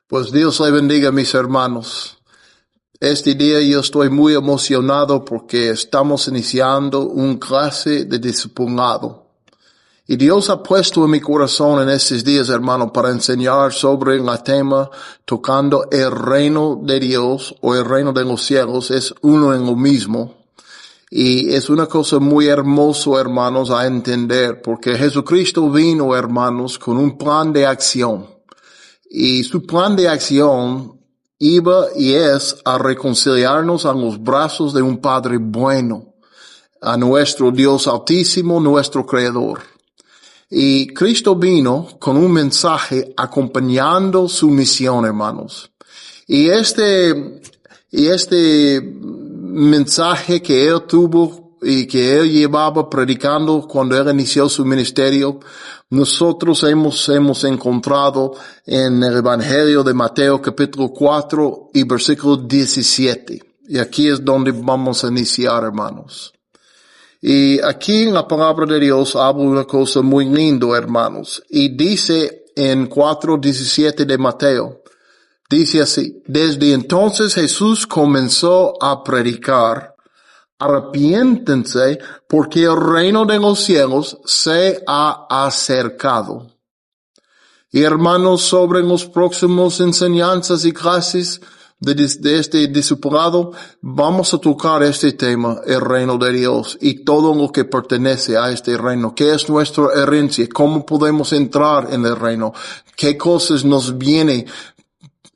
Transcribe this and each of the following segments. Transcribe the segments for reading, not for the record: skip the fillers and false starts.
Pues Dios le bendiga, mis hermanos. Este día yo estoy muy emocionado porque estamos iniciando un clase de discipulado. Y Dios ha puesto en mi corazón en estos días, hermano, para enseñar sobre el tema tocando el reino de Dios o el reino de los cielos. Es uno en lo mismo. Y es una cosa muy hermosa, hermanos, a entender, porque Jesucristo vino, hermanos, con un plan de acción. Y su plan de acción iba y es a reconciliarnos a los brazos de un Padre bueno, a nuestro Dios Altísimo, nuestro Creador. Y Cristo vino con un mensaje acompañando su misión, hermanos. Y este mensaje que él tuvo y que él llevaba predicando cuando él inició su ministerio, nosotros hemos encontrado en el Evangelio de Mateo capítulo 4 y versículo 17. Y aquí es donde vamos a iniciar, hermanos. Y aquí en la palabra de Dios habla una cosa muy linda, hermanos. Y dice en 4:17 de Mateo, dice así: desde entonces Jesús comenzó a predicar: arrepiéntense porque el reino de los cielos se ha acercado. Y hermanos, sobre los próximos enseñanzas y clases de este discipulado, vamos a tocar este tema, el reino de Dios y todo lo que pertenece a este reino. ¿Qué es nuestra herencia? ¿Cómo podemos entrar en el reino? ¿Qué cosas nos viene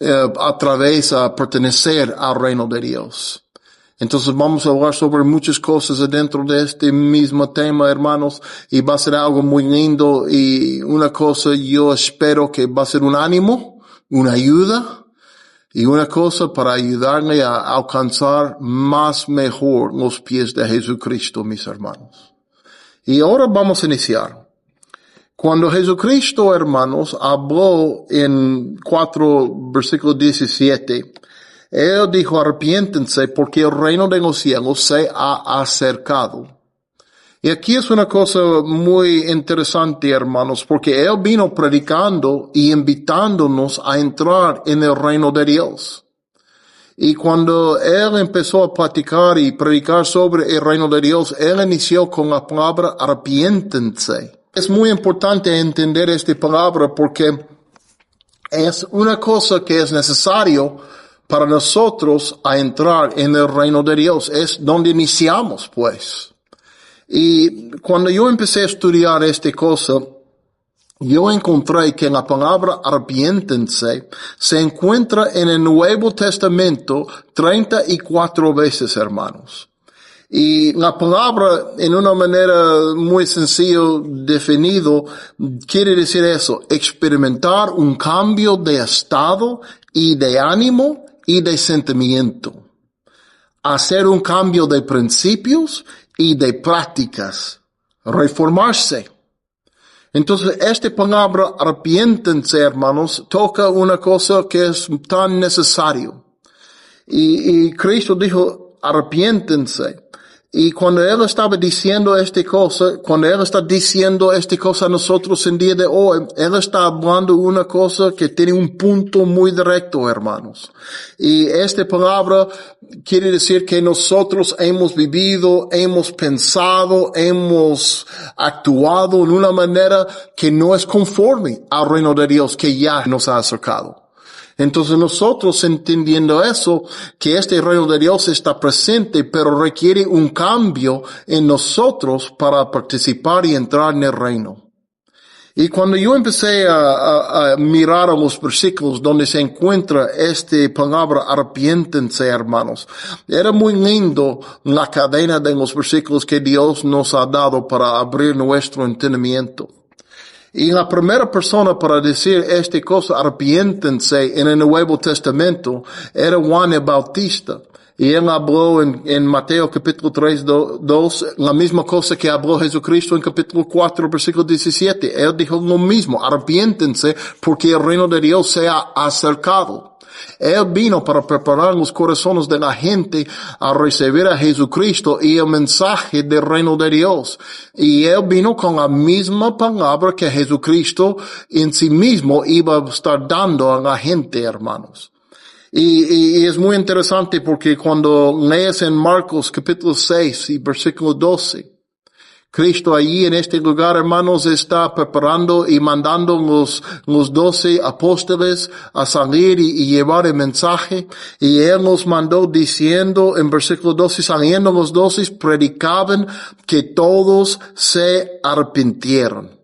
a través a pertenecer al reino de Dios? Entonces vamos a hablar sobre muchas cosas dentro de este mismo tema, hermanos, y va a ser algo muy lindo. Y una cosa yo espero que va a ser un ánimo, una ayuda y una cosa para ayudarle a alcanzar más mejor los pies de Jesucristo, mis hermanos. Y ahora vamos a iniciar. Cuando Jesucristo, hermanos, habló en 4 versículo 17, Él dijo: arrepiéntense porque el reino de los cielos se ha acercado. Y aquí es una cosa muy interesante, hermanos, porque Él vino predicando y invitándonos a entrar en el reino de Dios. Y cuando Él empezó a platicar y predicar sobre el reino de Dios, Él inició con la palabra arrepiéntense. Es muy importante entender esta palabra porque es una cosa que es necesario para nosotros a entrar en el reino de Dios. Es donde iniciamos, pues. Y cuando yo empecé a estudiar esta cosa, yo encontré que la palabra arrepiéntense se encuentra en el Nuevo Testamento 34 veces, hermanos. Y la palabra, en una manera muy sencilla definido, quiere decir eso: experimentar un cambio de estado y de ánimo y de sentimiento. Hacer un cambio de principios y de prácticas. Reformarse. Entonces, esta palabra arrepiéntense, hermanos, toca una cosa que es tan necesario. Y Cristo dijo: arrepiéntense. Y cuando Él estaba diciendo esta cosa, cuando Él está diciendo esta cosa a nosotros en día de hoy, Él está hablando una cosa que tiene un punto muy directo, hermanos. Y esta palabra quiere decir que nosotros hemos vivido, hemos pensado, hemos actuado en una manera que no es conforme al reino de Dios que ya nos ha acercado. Entonces nosotros, entendiendo eso, que este reino de Dios está presente, pero requiere un cambio en nosotros para participar y entrar en el reino. Y cuando yo empecé a mirar a los versículos donde se encuentra esta palabra arrepiéntense, hermanos, era muy lindo la cadena de los versículos que Dios nos ha dado para abrir nuestro entendimiento. Y la primera persona para decir esta cosa, arrepiéntense, en el Nuevo Testamento, era Juan el Bautista. Y él habló en Mateo capítulo 2, la misma cosa que habló Jesucristo en capítulo 4, versículo 17. Él dijo lo mismo: arrepiéntense porque el reino de Dios se ha acercado. Él vino para preparar los corazones de la gente a recibir a Jesucristo y el mensaje del reino de Dios. Y Él vino con la misma palabra que Jesucristo en sí mismo iba a estar dando a la gente, hermanos. Y es muy interesante porque cuando lees en Marcos capítulo 6 y versículo 12, Cristo allí en este lugar, hermanos, está preparando y mandando los 12 apóstoles a salir y llevar el mensaje. Y Él nos mandó diciendo en versículo 12, saliendo los 12, predicaban que todos se arrepintieron.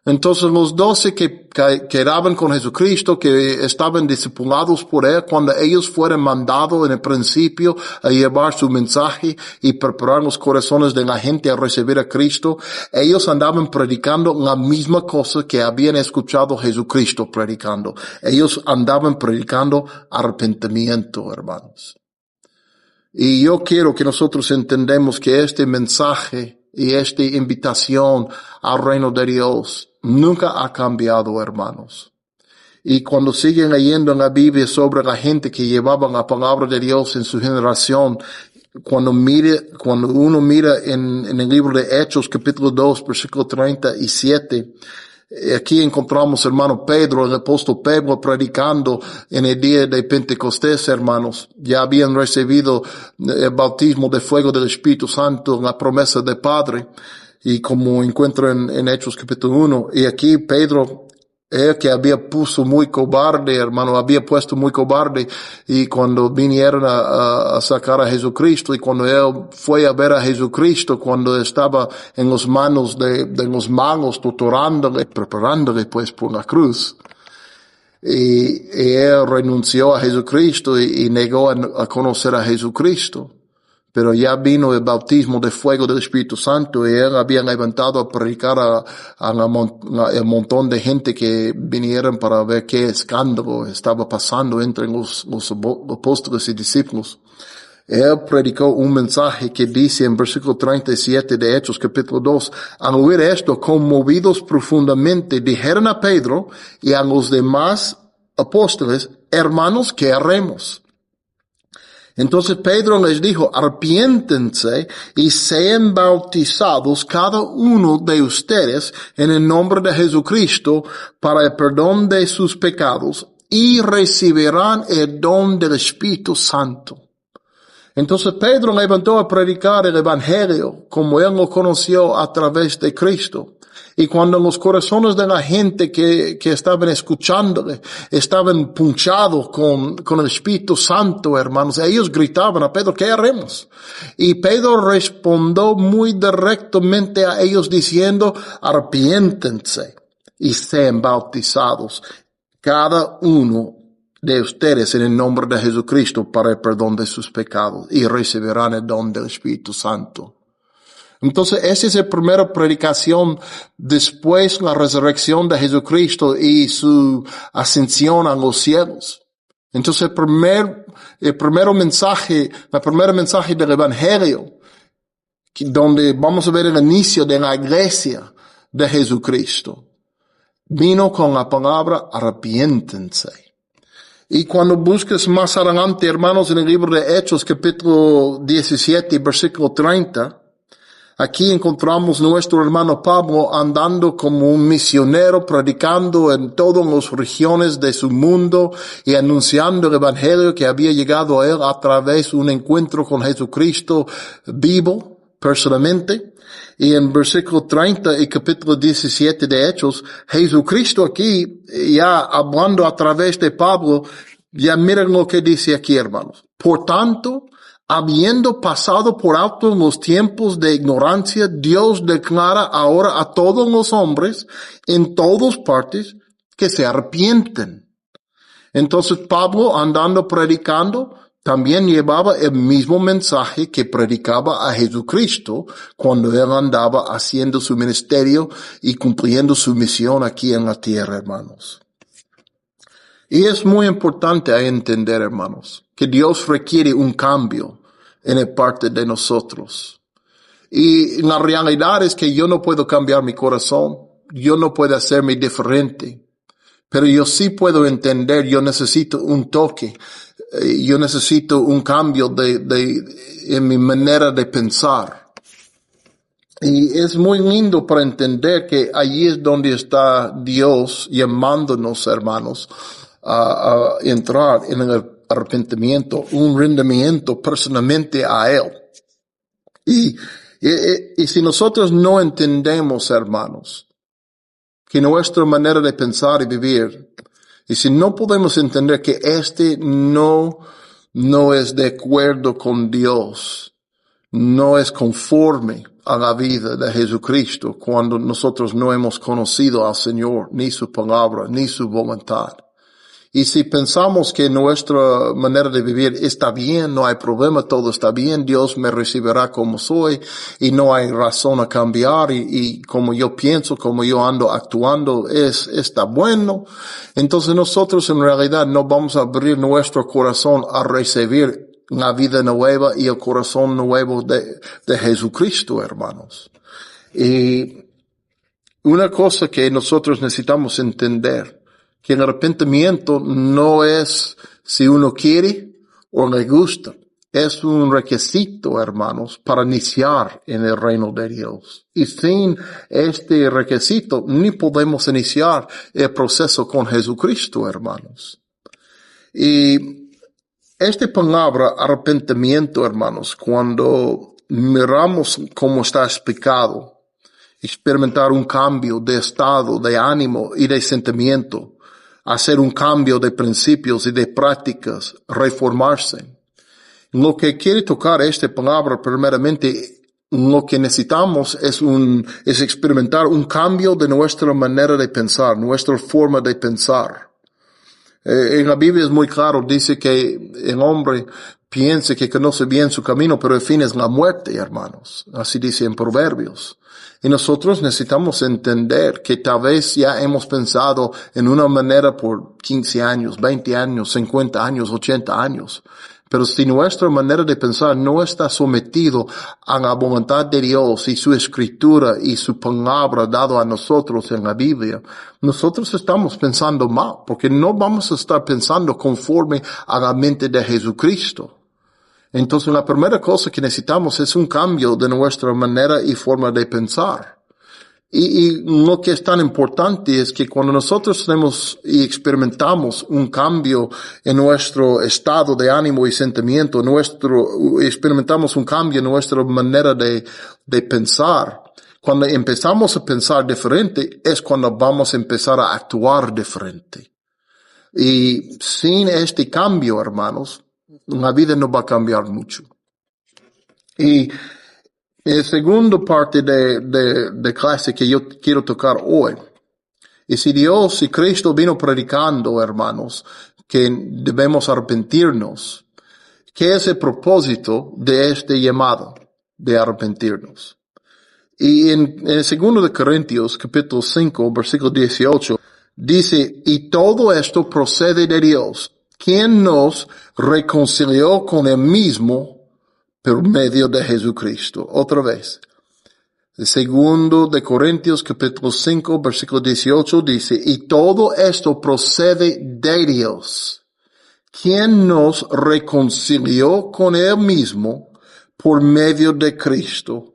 Entonces los 12 que quedaban con Jesucristo, que estaban discipulados por Él, cuando ellos fueron mandados en el principio a llevar su mensaje y preparar los corazones de la gente a recibir a Cristo, ellos andaban predicando la misma cosa que habían escuchado Jesucristo predicando. Ellos andaban predicando arrepentimiento, hermanos. Y yo quiero que nosotros entendamos que este mensaje y esta invitación al reino de Dios nunca ha cambiado, hermanos. Y cuando siguen leyendo en la Biblia sobre la gente que llevaba la palabra de Dios en su generación, cuando uno mira en el libro de Hechos, capítulo 2, versículo 37, aquí encontramos, hermano Pedro, el apóstol Pedro, predicando en el día de Pentecostés, hermanos. Ya habían recibido el bautismo de fuego del Espíritu Santo, la promesa del Padre. Y como encuentro en Hechos capítulo 1, y aquí Pedro, que había puesto muy cobarde, hermano, había puesto muy cobarde, y cuando vinieron a sacar a Jesucristo, y cuando él fue a ver a Jesucristo, cuando estaba en las manos de los magos, torturándole, preparándole pues por la cruz, y él renunció a Jesucristo y negó a conocer a Jesucristo. Pero ya vino el bautismo de fuego del Espíritu Santo y él había levantado a predicar el montón de gente que vinieron para ver qué escándalo estaba pasando entre los apóstoles y discípulos. Él predicó un mensaje que dice en versículo 37 de Hechos capítulo 2, al oír esto, conmovidos profundamente, dijeron a Pedro y a los demás apóstoles, hermanos, ¿qué haremos? Entonces Pedro les dijo, arrepiéntense y sean bautizados cada uno de ustedes en el nombre de Jesucristo para el perdón de sus pecados y recibirán el don del Espíritu Santo. Entonces Pedro levantó a predicar el Evangelio como él lo conoció a través de Cristo. Y cuando los corazones de la gente que estaban escuchándole estaban punchados con el Espíritu Santo, hermanos, ellos gritaban a Pedro, ¿qué haremos? Y Pedro respondió muy directamente a ellos diciendo, arrepiéntense y sean bautizados cada uno de ustedes en el nombre de Jesucristo para el perdón de sus pecados y recibirán el don del Espíritu Santo. Entonces, esa es la primera predicación después la resurrección de Jesucristo y su ascensión a los cielos. Entonces, el primer mensaje del Evangelio, donde vamos a ver el inicio de la iglesia de Jesucristo, vino con la palabra arrepiéntense. Y cuando busques más adelante, hermanos, en el libro de Hechos, capítulo 17, versículo 30, aquí encontramos nuestro hermano Pablo andando como un misionero, predicando en todas las regiones de su mundo y anunciando el evangelio que había llegado a él a través de un encuentro con Jesucristo vivo, personalmente. Y en versículo 30 y capítulo 17 de Hechos, Jesucristo aquí, ya hablando a través de Pablo, ya miren lo que dice aquí, hermanos. Por tanto, habiendo pasado por alto los tiempos de ignorancia, Dios declara ahora a todos los hombres en todas partes que se arrepienten. Entonces Pablo, andando predicando, también llevaba el mismo mensaje que predicaba a Jesucristo cuando él andaba haciendo su ministerio y cumpliendo su misión aquí en la tierra, hermanos. Y es muy importante entender, hermanos, que Dios requiere un cambio en el parte de nosotros. Y la realidad es que yo no puedo cambiar mi corazón. Yo no puedo hacerme diferente. Pero yo sí puedo entender, yo necesito un toque, yo necesito un cambio en mi manera de pensar. Y es muy lindo para entender que allí es donde está Dios llamándonos, hermanos, a entrar en el arrepentimiento, un rendimiento personalmente a Él. Y si nosotros no entendemos, hermanos, que nuestra manera de pensar y vivir, y si no podemos entender que no es de acuerdo con Dios, no es conforme a la vida de Jesucristo cuando nosotros no hemos conocido al Señor, ni su palabra, ni su voluntad. Y si pensamos que nuestra manera de vivir está bien, no hay problema, todo está bien, Dios me recibirá como soy y no hay razón a cambiar y como yo pienso, como yo ando actuando está bueno, entonces nosotros en realidad no vamos a abrir nuestro corazón a recibir la vida nueva y el corazón nuevo de Jesucristo, hermanos. Y una cosa que nosotros necesitamos entender, que el arrepentimiento no es si uno quiere o le gusta. Es un requisito, hermanos, para iniciar en el reino de Dios. Y sin este requisito, ni podemos iniciar el proceso con Jesucristo, hermanos. Y esta palabra arrepentimiento, hermanos, cuando miramos cómo está explicado, experimentar un cambio de estado, de ánimo y de sentimiento, hacer un cambio de principios y de prácticas, reformarse. Lo que quiere tocar esta palabra, primeramente, lo que necesitamos es experimentar un cambio de nuestra manera de pensar, nuestra forma de pensar. En la Biblia es muy claro, dice que el hombre piensa que conoce bien su camino, pero el fin es la muerte, hermanos. Así dice en Proverbios. Y nosotros necesitamos entender que tal vez ya hemos pensado en una manera por 15 años, 20 años, 50 años, 80 años. Pero si nuestra manera de pensar no está sometido a la voluntad de Dios y su escritura y su palabra dado a nosotros en la Biblia, nosotros estamos pensando mal, porque no vamos a estar pensando conforme a la mente de Jesucristo. Entonces la primera cosa que necesitamos es un cambio de nuestra manera y forma de pensar. Y lo que es tan importante es que cuando nosotros tenemos y experimentamos un cambio en nuestro estado de ánimo y sentimiento, experimentamos un cambio en nuestra manera de pensar, cuando empezamos a pensar diferente es cuando vamos a empezar a actuar diferente. Y sin este cambio, hermanos, la vida no va a cambiar mucho. Y la segunda parte de clase que yo quiero tocar hoy, y si Dios y Cristo vino predicando, hermanos, que debemos arrepentirnos, ¿qué es el propósito de este llamado de arrepentirnos? Y en 2 de Corintios, capítulo 5, versículo 18, dice, y todo esto procede de Dios, quien nos reconcilió con Él mismo por medio de Jesucristo. Otra vez. El 2 de Corintios capítulo 5 versículo 18 dice, y todo esto procede de Dios, quien nos reconcilió con Él mismo por medio de Cristo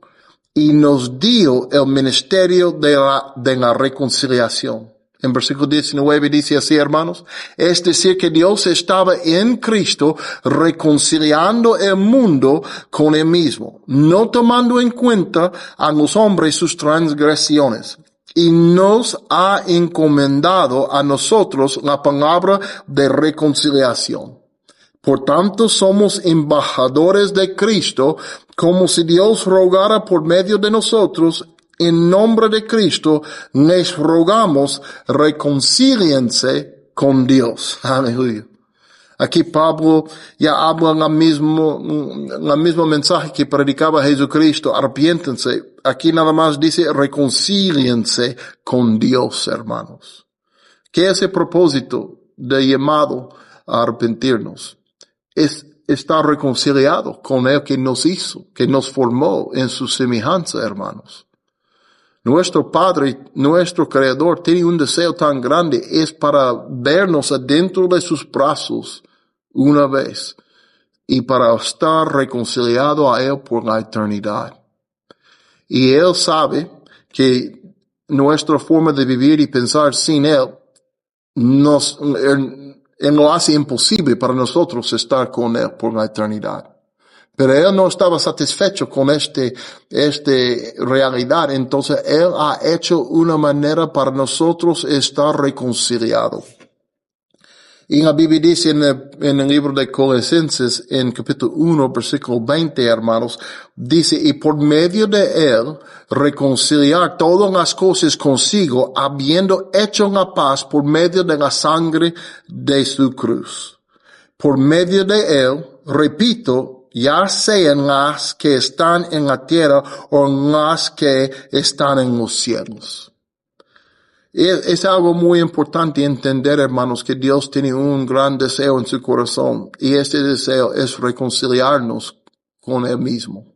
y nos dio el ministerio de la reconciliación. En versículo 19 dice así, hermanos, es decir que Dios estaba en Cristo reconciliando el mundo con Él mismo, no tomando en cuenta a los hombres sus transgresiones, y nos ha encomendado a nosotros la palabra de reconciliación. Por tanto, somos embajadores de Cristo, como si Dios rogara por medio de nosotros. En nombre de Cristo, les rogamos, reconcíliense con Dios. Aleluya. Aquí Pablo ya habla la misma mensaje que predicaba Jesucristo, arrepiéntense. Aquí nada más dice, reconcíliense con Dios, hermanos. ¿Qué es el propósito de llamado a arrepentirnos? Es estar reconciliado con Él que nos hizo, que nos formó en su semejanza, hermanos. Nuestro Padre, nuestro Creador, tiene un deseo tan grande, es para vernos adentro de sus brazos una vez y para estar reconciliado a Él por la eternidad. Y Él sabe que nuestra forma de vivir y pensar sin Él Él lo hace imposible para nosotros estar con Él por la eternidad. Pero Él no estaba satisfecho con esta realidad, entonces Él ha hecho una manera para nosotros estar reconciliados. Y la Biblia dice en el libro de Colosenses, en capítulo 1, versículo 20, hermanos, dice, y por medio de Él, reconciliar todas las cosas consigo, habiendo hecho la paz por medio de la sangre de su cruz. Por medio de Él, repito, ya sean las que están en la tierra o las que están en los cielos. Es algo muy importante entender, hermanos, que Dios tiene un gran deseo en su corazón y este deseo es reconciliarnos con Él mismo.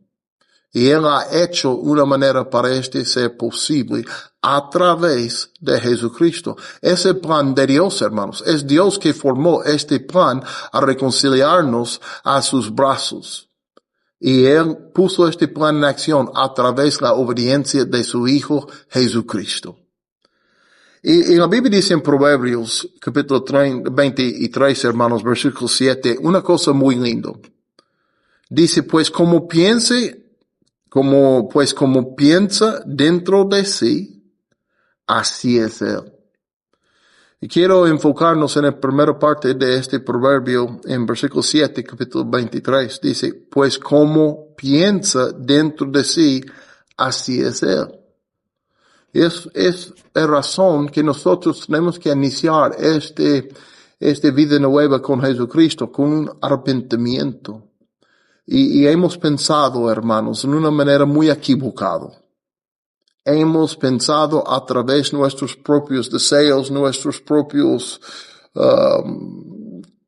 Y Él ha hecho una manera para este ser posible a través de Jesucristo. Es el plan de Dios, hermanos. Es Dios que formó este plan a reconciliarnos a sus brazos. Y Él puso este plan en acción a través de la obediencia de su Hijo Jesucristo. Y la Biblia dice en Proverbios, capítulo 23, hermanos, versículo 7, una cosa muy linda. Dice, pues como piensa dentro de sí, así es Él. Y quiero enfocarnos en la primera parte de este proverbio, en versículo 7, capítulo 23. Dice, pues como piensa dentro de sí, así es Él. Es la razón que nosotros tenemos que iniciar esta vida nueva con Jesucristo, con un arrepentimiento. Y hemos pensado, hermanos, en una manera muy equivocada. Hemos pensado a través de nuestros propios deseos, nuestros propios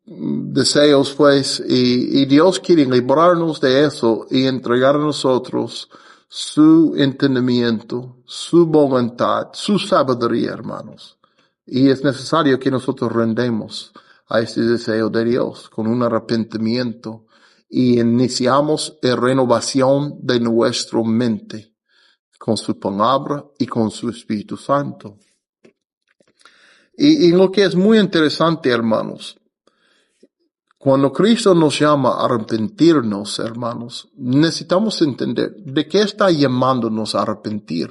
deseos, pues, y Dios quiere librarnos de eso y entregar a nosotros su entendimiento, su voluntad, su sabiduría, hermanos. Y es necesario que nosotros rendemos a este deseo de Dios con un arrepentimiento y iniciamos la renovación de nuestra mente con su palabra y con su Espíritu Santo. Y lo que es muy interesante, hermanos, cuando Cristo nos llama a arrepentirnos, hermanos, necesitamos entender de qué está llamándonos a arrepentir.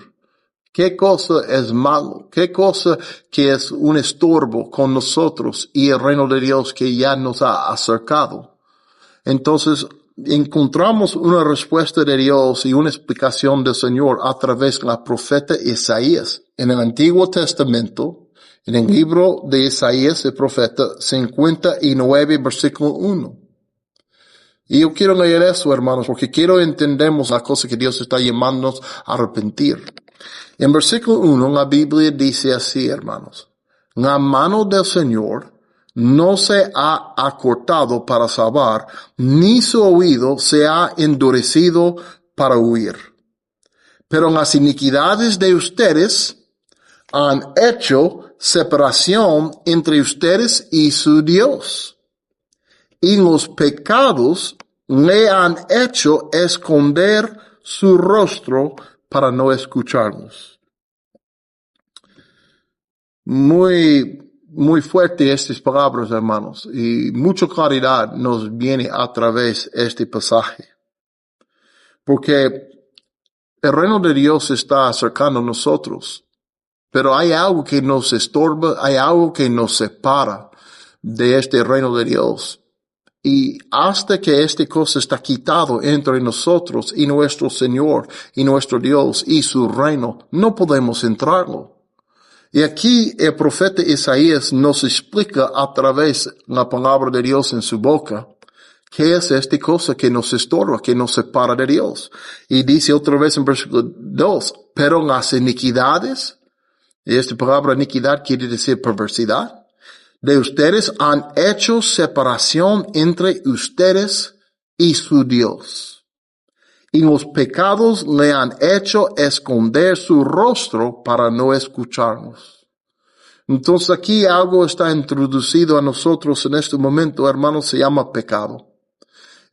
¿Qué cosa es malo? ¿Qué cosa que es un estorbo con nosotros y el reino de Dios que ya nos ha acercado? Entonces, encontramos una respuesta de Dios y una explicación del Señor a través de la profeta Isaías. En el Antiguo Testamento, en el libro de Isaías, el profeta, 59, versículo 1. Y yo quiero leer eso, hermanos, porque quiero entendemos la cosa que Dios está llamándonos a arrepentir. En versículo 1, la Biblia dice así, hermanos. La mano del Señor no se ha acortado para salvar, ni su oído se ha endurecido para oír. Pero las iniquidades de ustedes han hecho separación entre ustedes y su Dios. Y los pecados le han hecho esconder su rostro para no escucharlos. Muy fuerte estas palabras, hermanos, y mucha claridad nos viene a través de este pasaje. Porque el reino de Dios está acercando a nosotros, pero hay algo que nos estorba, hay algo que nos separa de este reino de Dios. Y hasta que esta cosa está quitado entre nosotros y nuestro Señor y nuestro Dios y su reino, no podemos entrarlo. Y aquí el profeta Isaías nos explica a través de la palabra de Dios en su boca qué es esta cosa que nos estorba, que nos separa de Dios. Y dice otra vez en versículo 2, pero las iniquidades, y esta palabra iniquidad quiere decir perversidad, de ustedes han hecho separación entre ustedes y su Dios. y los pecados le han hecho esconder su rostro para no escucharnos. Entonces aquí algo está introducido a nosotros en este momento, hermanos, se llama pecado.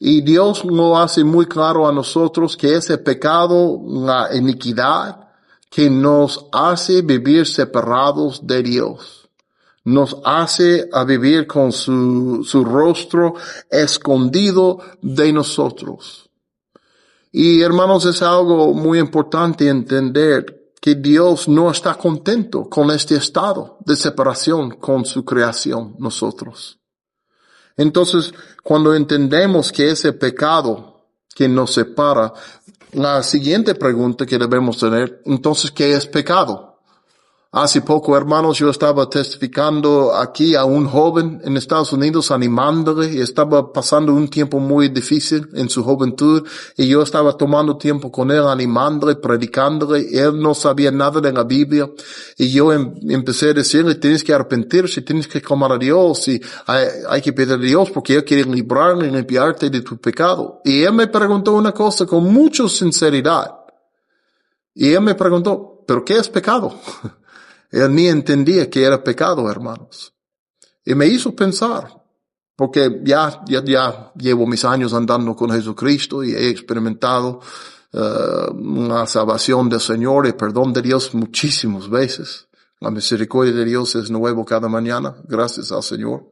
Y Dios lo hace muy claro a nosotros que ese pecado, la iniquidad, que nos hace vivir separados de Dios. Nos hace a vivir con su rostro escondido de nosotros. Y hermanos, es algo muy importante entender que Dios no está contento con este estado de separación con su creación, nosotros. Entonces, cuando entendemos que ese pecado que nos separa, la siguiente pregunta que debemos tener, entonces, ¿qué es pecado? Hace poco, hermanos, yo estaba testificando aquí a un joven en Estados Unidos, animándole, y estaba pasando un tiempo muy difícil en su juventud, y yo estaba tomando tiempo con él, animándole, predicándole. Él no sabía nada de la Biblia, y yo empecé a decirle, tienes que arrepentirse, tienes que clamar a Dios, y hay que pedir a Dios porque Él quiere librarle y limpiarte de tu pecado. Y él me preguntó una cosa con mucha sinceridad. Y él me preguntó, ¿pero qué es pecado? Él ni entendía que era pecado, hermanos. Y me hizo pensar, porque ya llevo mis años andando con Jesucristo y he experimentado la salvación del Señor y perdón de Dios muchísimas veces. La misericordia de Dios es nuevo cada mañana, gracias al Señor.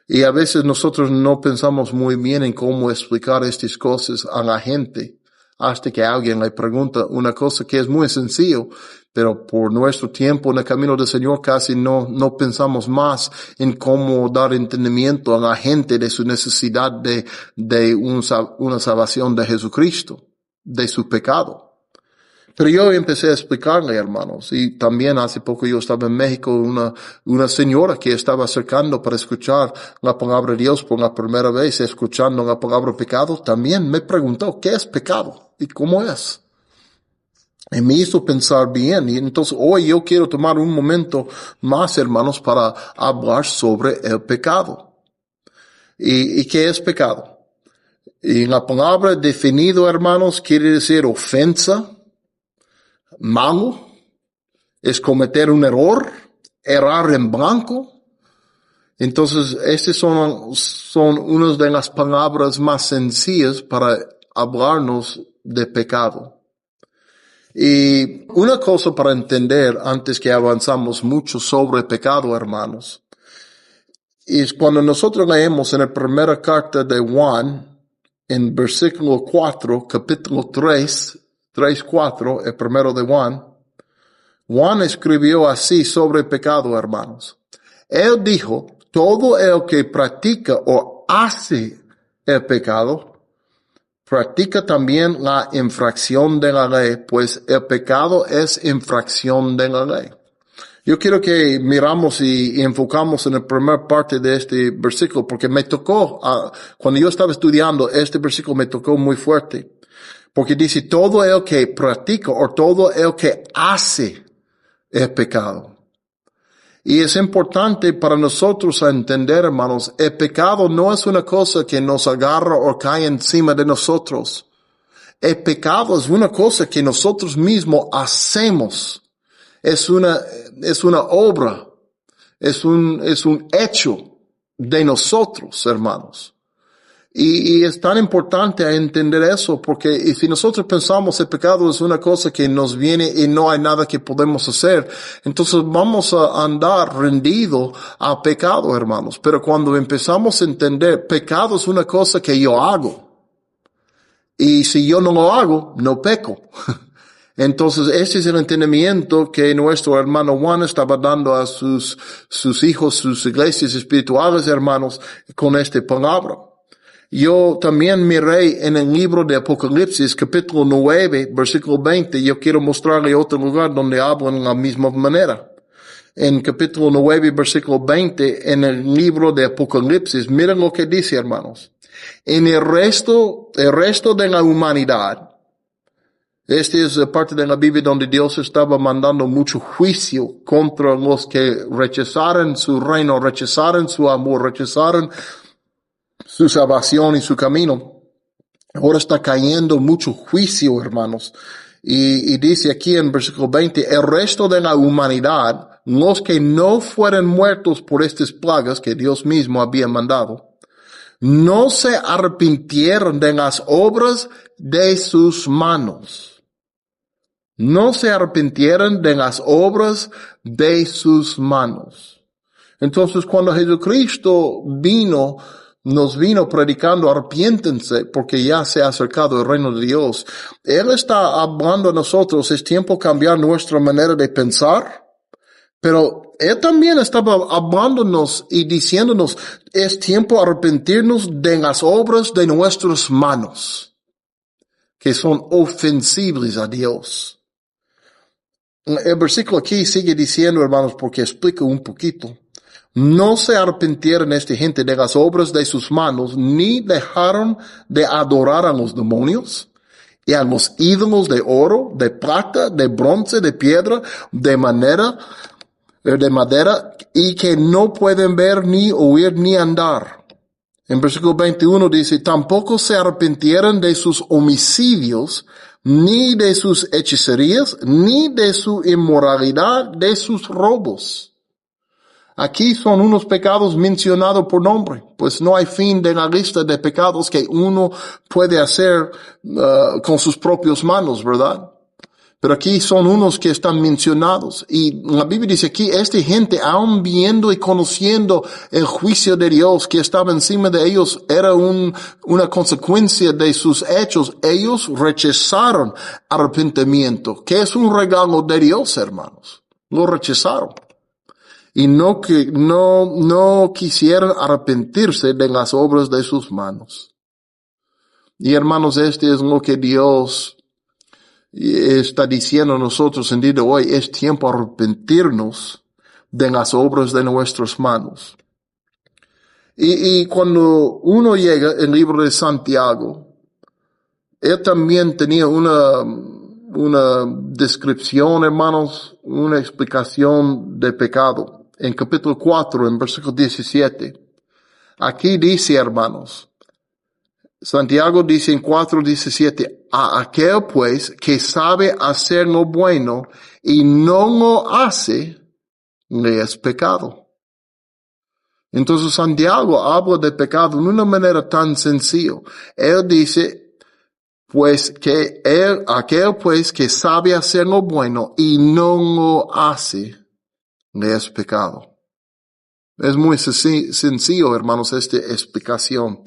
Y a veces nosotros no pensamos muy bien en cómo explicar estas cosas a la gente, hasta que alguien le pregunta una cosa que es muy sencillo, pero por nuestro tiempo en el camino del Señor casi no pensamos más en cómo dar entendimiento a la gente de su necesidad de una salvación de Jesucristo, de su pecado. Pero yo empecé a explicarle, hermanos, y también hace poco yo estaba en México, una señora que estaba acercando para escuchar la palabra de Dios por la primera vez, escuchando la palabra pecado, también me preguntó, ¿qué es pecado? ¿Y cómo es? Y me hizo pensar bien, y entonces hoy yo quiero tomar un momento más, hermanos, para hablar sobre el pecado. ¿Y qué es pecado? Y la palabra definido, hermanos, quiere decir ofensa, malo, es cometer un error, errar en blanco. Entonces, estas son unas de las palabras más sencillas para hablarnos de pecado. Y una cosa para entender antes que avanzamos mucho sobre pecado, hermanos, es cuando nosotros leemos en la primera carta de Juan, en versículo 4, capítulo 3:4, el primero de Juan escribió así sobre pecado, hermanos. Él dijo, todo el que practica o hace el pecado, practica también la infracción de la ley, pues el pecado es infracción de la ley. Yo quiero que miramos y enfocamos en la primera parte de este versículo, porque me tocó, cuando yo estaba estudiando, este versículo me tocó muy fuerte. Porque dice, todo el que practica o todo el que hace el pecado. Y es importante para nosotros entender, hermanos, el pecado no es una cosa que nos agarra o cae encima de nosotros. El pecado es una cosa que nosotros mismos hacemos. Es una obra. Es un hecho de nosotros, hermanos. Y es tan importante entender eso, porque si nosotros pensamos el pecado es una cosa que nos viene y no hay nada que podemos hacer, entonces vamos a andar rendido al pecado, hermanos. Pero cuando empezamos a entender, pecado es una cosa que yo hago. Y si yo no lo hago, no peco. Entonces, ese es el entendimiento que nuestro hermano Juan estaba dando a sus hijos, sus iglesias espirituales, hermanos, con esta palabra. Yo también miré en el libro de Apocalipsis, capítulo 9, versículo 20. Yo quiero mostrarle otro lugar donde hablan de la misma manera. En capítulo 9, versículo 20, en el libro de Apocalipsis, miren lo que dice, hermanos. En el resto de la humanidad, esta es la parte de la Biblia donde Dios estaba mandando mucho juicio contra los que rechazaron su reino, rechazaron su amor, rechazaron su salvación y su camino. Ahora está cayendo mucho juicio, hermanos. Y dice aquí en versículo 20, el resto de la humanidad, los que no fueron muertos por estas plagas que Dios mismo había mandado, no se arrepintieron de las obras de sus manos. No se arrepintieron de las obras de sus manos. Entonces, cuando Jesucristo nos vino predicando, arrepiéntense porque ya se ha acercado el reino de Dios. Él está hablando a nosotros, es tiempo cambiar nuestra manera de pensar, pero Él también estaba hablándonos y diciéndonos, es tiempo arrepentirnos de las obras de nuestras manos, que son ofensibles a Dios. El versículo aquí sigue diciendo, hermanos, porque explico un poquito. No se arrepintieron esta gente de las obras de sus manos, ni dejaron de adorar a los demonios y a los ídolos de oro, de plata, de bronce, de piedra, de madera, y que no pueden ver, ni oír, ni andar. En versículo 21 dice, tampoco se arrepintieron de sus homicidios, ni de sus hechicerías, ni de su inmoralidad, de sus robos. Aquí son unos pecados mencionados por nombre, pues no hay fin de la lista de pecados que uno puede hacer con sus propias manos, ¿verdad? Pero aquí son unos que están mencionados. Y la Biblia dice aquí, esta gente, aun viendo y conociendo el juicio de Dios que estaba encima de ellos, era una consecuencia de sus hechos. Ellos rechazaron arrepentimiento, que es un regalo de Dios, hermanos. Lo rechazaron. Y no quisieron arrepentirse de las obras de sus manos. Y hermanos, este es lo que Dios está diciendo a nosotros en día de hoy. Es tiempo de arrepentirnos de las obras de nuestras manos. Y cuando uno llega al libro de Santiago, él también tenía una descripción, hermanos, una explicación de pecado. En capítulo 4, en versículo 17. Aquí dice, hermanos, Santiago dice en 4:17, a aquel pues que sabe hacer lo bueno y no lo hace, le es pecado. Entonces Santiago habla de pecado de una manera tan sencilla. Él dice, pues que aquel pues que sabe hacer lo bueno y no lo hace, le es pecado. Es muy sencillo, hermanos, esta explicación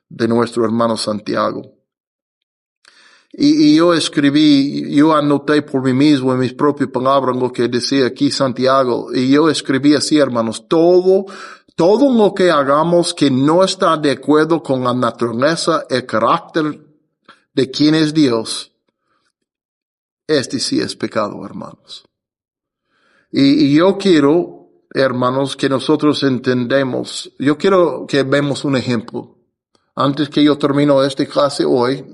de nuestro hermano Santiago. Y yo anoté por mí mismo en mis propias palabras lo que decía aquí Santiago, y yo escribí así, hermanos, todo lo que hagamos que no está de acuerdo con la naturaleza, el carácter de quién es Dios, este sí es pecado, hermanos. Y yo quiero, hermanos, que nosotros entendemos, yo quiero que veamos un ejemplo. Antes que yo termino esta clase hoy,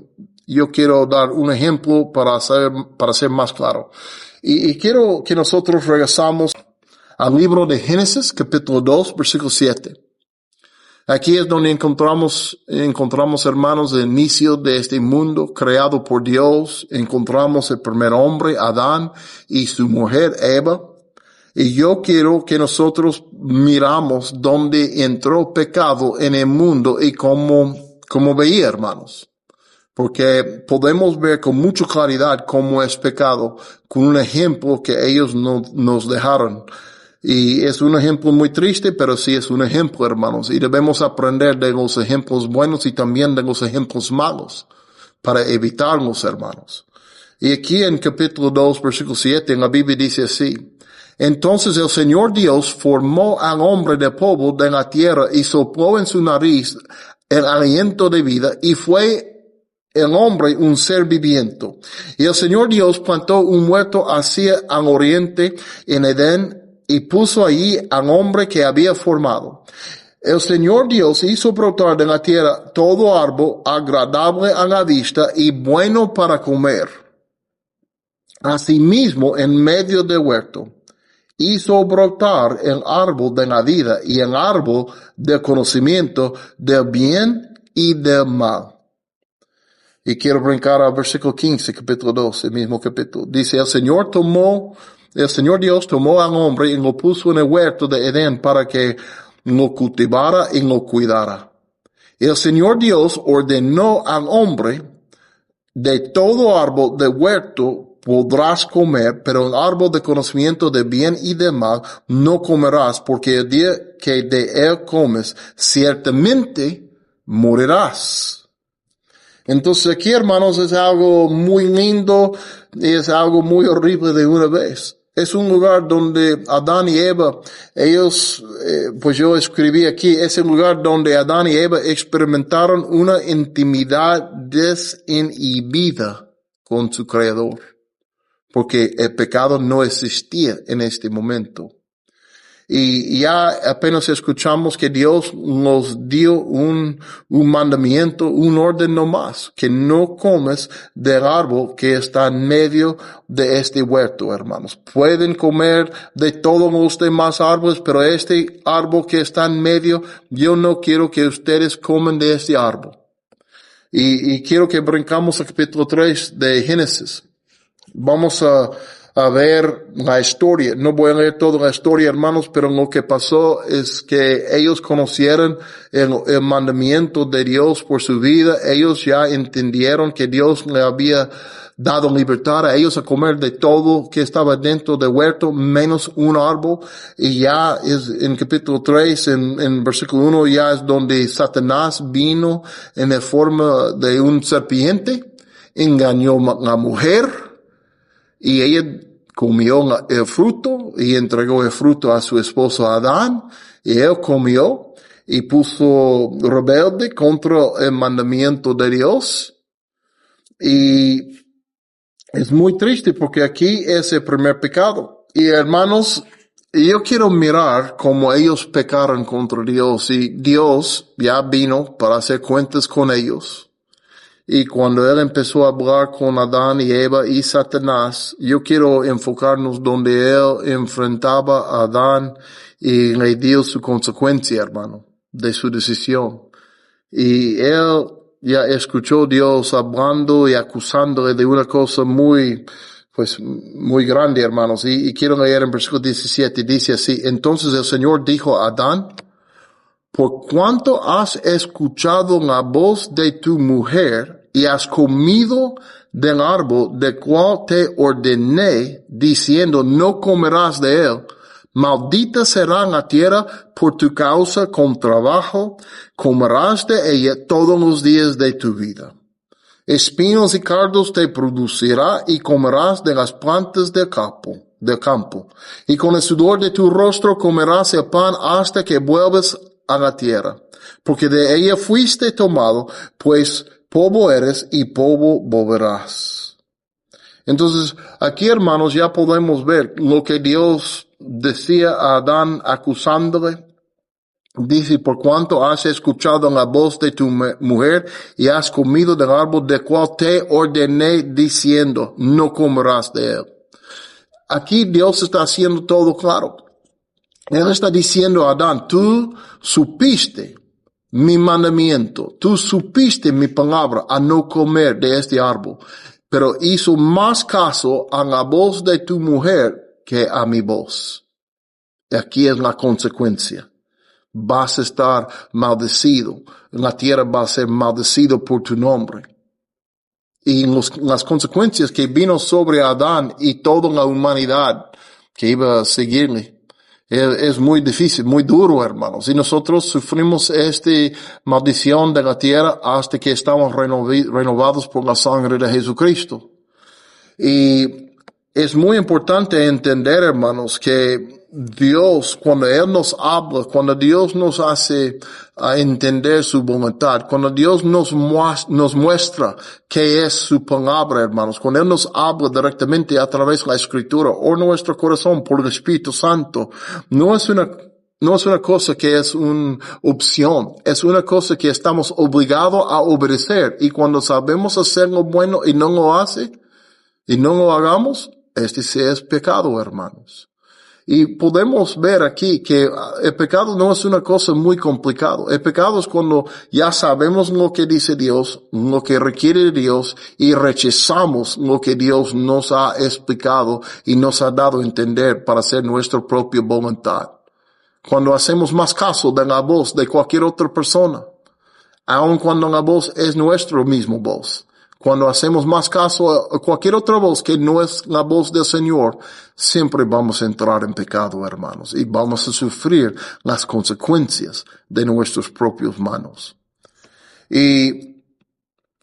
yo quiero dar un ejemplo para ser más claro. Y quiero que nosotros regresamos al libro de Génesis, capítulo 2, versículo 7. Aquí es donde encontramos, hermanos, el inicio de este mundo creado por Dios. Encontramos el primer hombre, Adán, y su mujer, Eva. Y yo quiero que nosotros miramos dónde entró pecado en el mundo y cómo veía, hermanos. Porque podemos ver con mucha claridad cómo es pecado con un ejemplo que ellos nos dejaron. Y es un ejemplo muy triste, pero sí es un ejemplo, hermanos. Y debemos aprender de los ejemplos buenos y también de los ejemplos malos para evitarlos, hermanos. Y aquí en capítulo 2, versículo 7, en la Biblia dice así. Entonces el Señor Dios formó al hombre de polvo de la tierra y sopló en su nariz el aliento de vida y fue el hombre un ser viviente. Y el Señor Dios plantó un huerto hacia al oriente en Edén y puso allí al hombre que había formado. El Señor Dios hizo brotar de la tierra todo árbol agradable a la vista y bueno para comer. Asimismo, en medio del huerto, hizo brotar el árbol de la vida y el árbol del conocimiento del bien y del mal. Y quiero brincar al versículo 15, capítulo 2, el mismo capítulo. Dice, el Señor Dios tomó al hombre y lo puso en el huerto de Edén para que lo cultivara y lo cuidara. El Señor Dios ordenó al hombre, de todo árbol del huerto podrás comer, pero el árbol de conocimiento de bien y de mal no comerás, porque el día que de él comes, ciertamente morirás. Entonces aquí, hermanos, es algo muy lindo y es algo muy horrible de una vez. Es un lugar donde Adán y Eva, ellos, pues yo escribí aquí, es el lugar donde Adán y Eva experimentaron una intimidad desinhibida con su Creador, porque el pecado no existía en este momento. Y ya apenas escuchamos que Dios nos dio un mandamiento, un orden nomás, que no comes del árbol que está en medio de este huerto, hermanos. Pueden comer de todos los demás árboles, pero este árbol que está en medio, yo no quiero que ustedes coman de este árbol. Y quiero que brincamos al capítulo 3 de Génesis. Vamos a ver la historia. No voy a leer toda la historia, hermanos, pero lo que pasó es que ellos conocieron el mandamiento de Dios por su vida. Ellos ya entendieron que Dios le había dado libertad a ellos a comer de todo que estaba dentro del huerto, menos un árbol. Y ya es en capítulo 3, en versículo 1, ya es donde Satanás vino en la forma de un serpiente, engañó a la mujer, y ella comió el fruto y entregó el fruto a su esposo Adán, y él comió y puso rebelde contra el mandamiento de Dios. Y es muy triste porque aquí es el primer pecado. Y hermanos, yo quiero mirar cómo ellos pecaron contra Dios, y Dios ya vino para hacer cuentas con ellos. Y cuando él empezó a hablar con Adán y Eva y Satanás, yo quiero enfocarnos donde él enfrentaba a Adán y le dio su consecuencia, hermano, de su decisión. Y él ya escuchó a Dios hablando y acusándole de una cosa muy grande, hermanos. Y quiero leer en versículo 17, dice así: entonces el Señor dijo a Adán, por cuanto has escuchado la voz de tu mujer y has comido del árbol del cual te ordené, diciendo no comerás de él, maldita será la tierra por tu causa, con trabajo comerás de ella todos los días de tu vida. Espinos y cardos te producirá y comerás de las plantas del campo. Y con el sudor de tu rostro comerás el pan hasta que vuelvas a la tierra, porque de ella fuiste tomado, pues polvo eres y polvo volverás. Entonces, aquí, hermanos, ya podemos ver lo que Dios decía a Adán acusándole. Dice, por cuanto has escuchado la voz de tu mujer y has comido del árbol del cual te ordené diciendo, no comerás de él. Aquí Dios está haciendo todo claro. Él está diciendo a Adán, tú supiste mi mandamiento, tú supiste mi palabra a no comer de este árbol, pero hizo más caso a la voz de tu mujer que a mi voz. Y aquí es la consecuencia. Vas a estar maldecido, la tierra va a ser maldecido por tu nombre. Y las consecuencias que vino sobre Adán y toda la humanidad que iba a seguirle, es muy difícil, muy duro, hermanos. Y nosotros sufrimos esta maldición de la tierra hasta que estamos renovados por la sangre de Jesucristo. Y es muy importante entender, hermanos, que Dios, cuando Él nos habla, cuando Dios nos hace entender su voluntad, cuando Dios nos muestra qué es su palabra, hermanos, cuando Él nos habla directamente a través de la Escritura o nuestro corazón por el Espíritu Santo, no es una cosa que es una opción, es una cosa que estamos obligados a obedecer. Y cuando sabemos hacer lo bueno y no lo hagamos, este sí es pecado, hermanos. Y podemos ver aquí que el pecado no es una cosa muy complicada. El pecado es cuando ya sabemos lo que dice Dios, lo que requiere Dios, y rechazamos lo que Dios nos ha explicado y nos ha dado a entender para hacer nuestra propia voluntad. Cuando hacemos más caso de la voz de cualquier otra persona, aun cuando la voz es nuestra misma voz. Cuando hacemos más caso a cualquier otra voz que no es la voz del Señor, siempre vamos a entrar en pecado, hermanos, y vamos a sufrir las consecuencias de nuestras propias manos. Y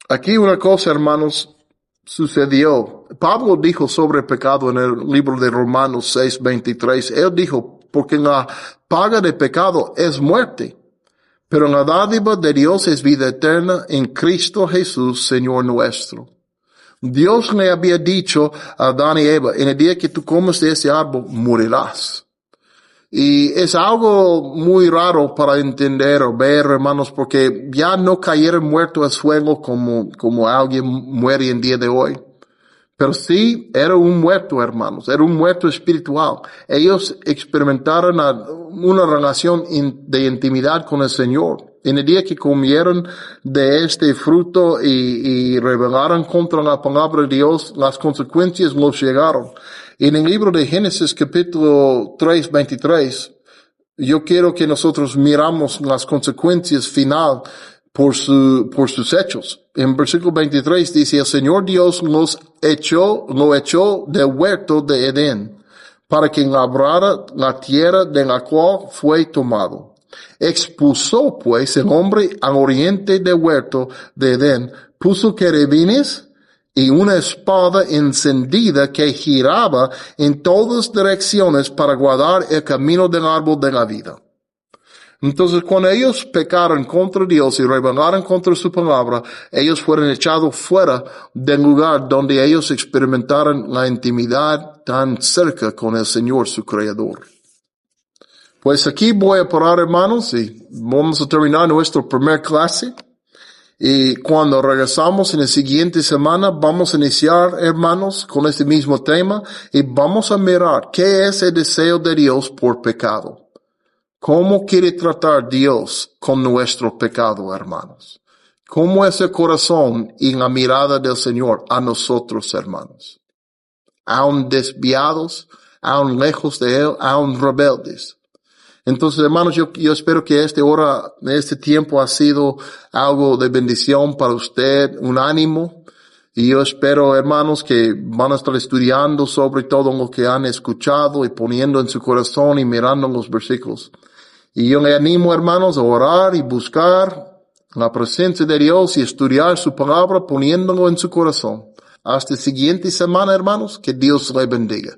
aquí una cosa, hermanos, sucedió. Pablo dijo sobre el pecado en el libro de Romanos 6:23. Él dijo, porque la paga del pecado es muerte. Pero la dádiva de Dios es vida eterna en Cristo Jesús, Señor nuestro. Dios le había dicho a Adán y Eva, en el día que tú comes de ese árbol, morirás. Y es algo muy raro para entender o ver, hermanos, porque ya no cayeron muertos al suelo como alguien muere en día de hoy. Pero sí, era un muerto, hermanos, era un muerto espiritual. Ellos experimentaron una relación de intimidad con el Señor. En el día que comieron de este fruto y rebelaron contra la palabra de Dios, las consecuencias los llegaron. En el libro de Génesis capítulo 3:23, yo quiero que nosotros miramos las consecuencias final por sus hechos. En versículo 23 dice, el Señor Dios lo echó del huerto de Edén, para que labrara la tierra de la cual fue tomado. Expulsó pues el hombre al oriente del huerto de Edén, puso querubines y una espada encendida que giraba en todas direcciones para guardar el camino del árbol de la vida. Entonces, cuando ellos pecaron contra Dios y rebelaron contra su palabra, ellos fueron echados fuera del lugar donde ellos experimentaron la intimidad tan cerca con el Señor, su Creador. Pues aquí voy a parar, hermanos, y vamos a terminar nuestra primera clase. Y cuando regresamos en la siguiente semana, vamos a iniciar, hermanos, con este mismo tema y vamos a mirar qué es el deseo de Dios por pecado. ¿Cómo quiere tratar Dios con nuestro pecado, hermanos? ¿Cómo es el corazón y la mirada del Señor a nosotros, hermanos? Aún desviados, aún lejos de Él, aún rebeldes. Entonces, hermanos, yo espero que este tiempo ha sido algo de bendición para usted, un ánimo. Y yo espero, hermanos, que van a estar estudiando sobre todo lo que han escuchado y poniendo en su corazón y mirando los versículos. Y yo le animo, hermanos, a orar y buscar la presencia de Dios y estudiar su palabra poniéndolo en su corazón. Hasta la siguiente semana, hermanos, que Dios le bendiga.